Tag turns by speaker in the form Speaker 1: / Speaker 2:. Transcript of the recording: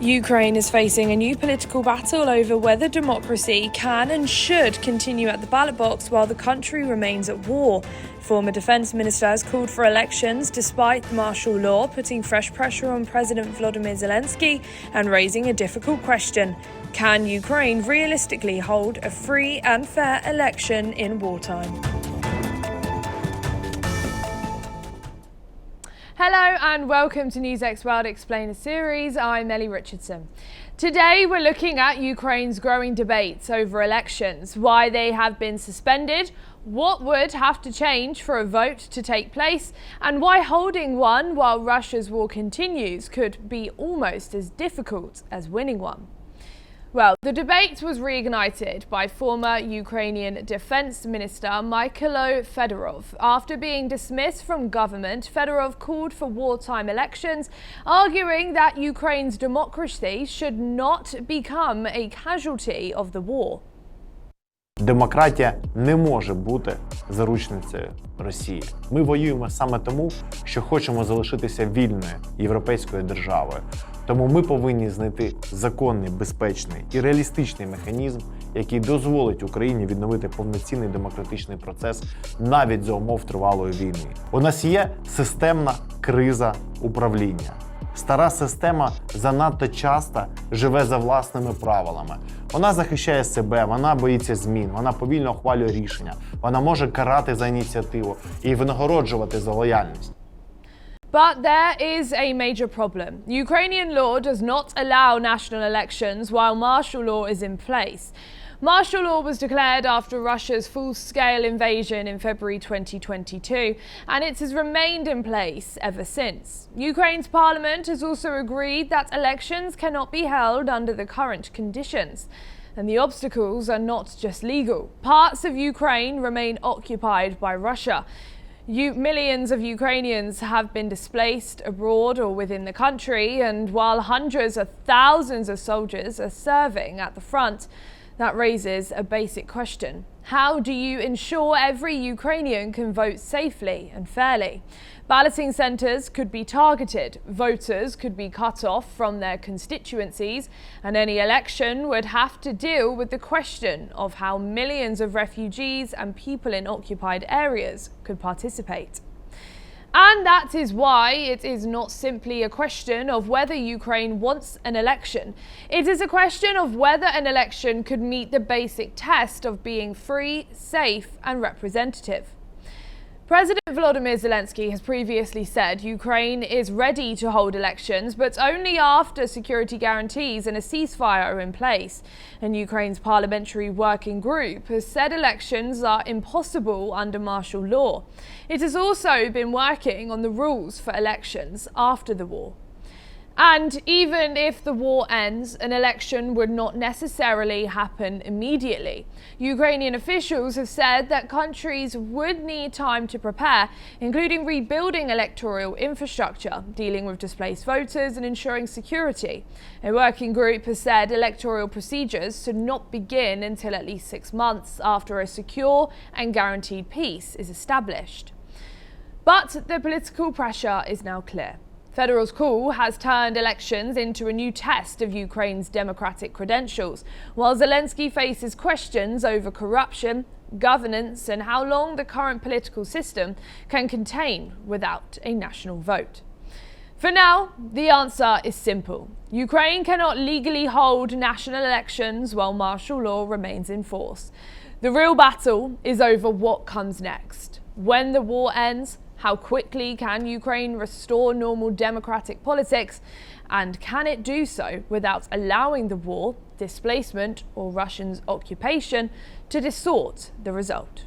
Speaker 1: Ukraine is facing a new political battle over whether democracy can and should continue at the ballot box while the country remains at war. Former defense minister has called for elections despite martial law, putting fresh pressure on President Volodymyr Zelenskyy and raising a difficult question. Can Ukraine realistically hold a free and fair election in wartime? Hello and welcome to NewsX World Explainer series. I'm Ellie Richardson. Today we're looking at Ukraine's growing debates over elections, why they have been suspended, what would have to change for a vote to take place, and why holding one while Russia's war continues could be almost as difficult as winning one. Well, the debate was reignited by former Ukrainian Defense Minister Mykola Fedorov. After being dismissed from government, Fedorov called for wartime elections, arguing that Ukraine's democracy should not become a casualty of the war.
Speaker 2: Демократія не може бути заручницею Росії. Ми воюємо саме тому, що хочемо залишитися вільною європейською державою. Тому ми повинні знайти законний, безпечний і реалістичний механізм, який дозволить Україні відновити повноцінний демократичний процес навіть за умов тривалої війни. У нас є системна криза управління. Стара система занадто часто живе за власними правилами. Вона захищає себе, вона боїться змін, вона повільно ухвалює рішення, вона може карати за ініціативу і винагороджувати за лояльність.
Speaker 1: But there is a major problem. Ukrainian law does not allow national elections while martial law is in place. Martial law was declared after Russia's full-scale invasion in February 2022, and it has remained in place ever since. Ukraine's parliament has also agreed that elections cannot be held under the current conditions. And the obstacles are not just legal. Parts of Ukraine remain occupied by Russia. Millions of Ukrainians have been displaced abroad or within the country, and while hundreds of thousands of soldiers are serving at the front, that raises a basic question. How do you ensure every Ukrainian can vote safely and fairly? Balloting centres could be targeted, voters could be cut off from their constituencies, and any election would have to deal with the question of how millions of refugees and people in occupied areas could participate. And that is why it is not simply a question of whether Ukraine wants an election. It is a question of whether an election could meet the basic test of being free, safe, and representative. President Volodymyr Zelenskyy has previously said Ukraine is ready to hold elections, but only after security guarantees and a ceasefire are in place. And Ukraine's parliamentary working group has said elections are impossible under martial law. It has also been working on the rules for elections after the war. And even if the war ends, an election would not necessarily happen immediately. Ukrainian officials have said that countries would need time to prepare, including rebuilding electoral infrastructure, dealing with displaced voters and ensuring security. A working group has said electoral procedures should not begin until at least 6 months after a secure and guaranteed peace is established. But the political pressure is now clear. Fedorov's call has turned elections into a new test of Ukraine's democratic credentials, while Zelenskyy faces questions over corruption, governance, and how long the current political system can contain without a national vote. For now, the answer is simple. Ukraine cannot legally hold national elections while martial law remains in force. The real battle is over what comes next. When the war ends, how quickly can Ukraine restore normal democratic politics? And can it do so without allowing the war, displacement, or Russian occupation to distort the result?